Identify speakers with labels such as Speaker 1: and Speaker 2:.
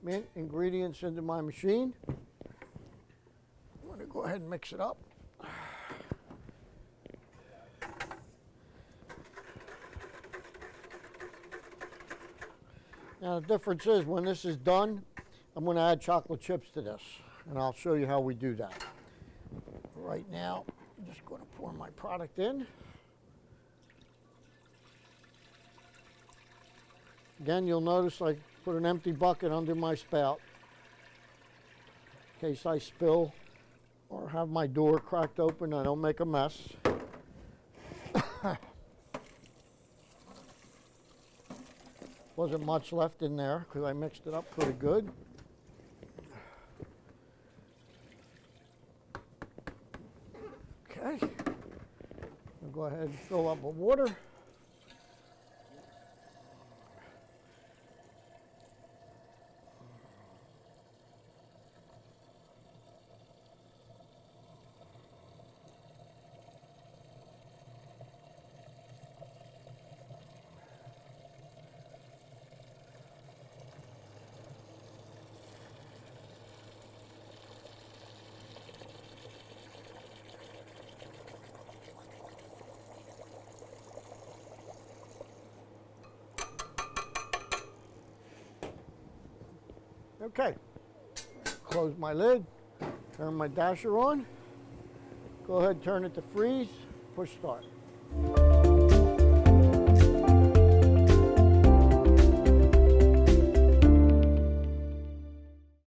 Speaker 1: mint ingredients into my machine. I'm going to go ahead and mix it up. Now the difference is when this is done, I'm going to add chocolate chips to this, and I'll show you how we do that. Right now, I'm just going to pour my product in. Again, you'll notice I put an empty bucket under my spout in case I spill or have my door cracked open. I don't make a mess. Wasn't much left in there because I mixed it up pretty good. Okay, I'll go ahead and fill up with water. Okay, close my lid, turn my dasher on, go ahead and turn it to freeze, push start.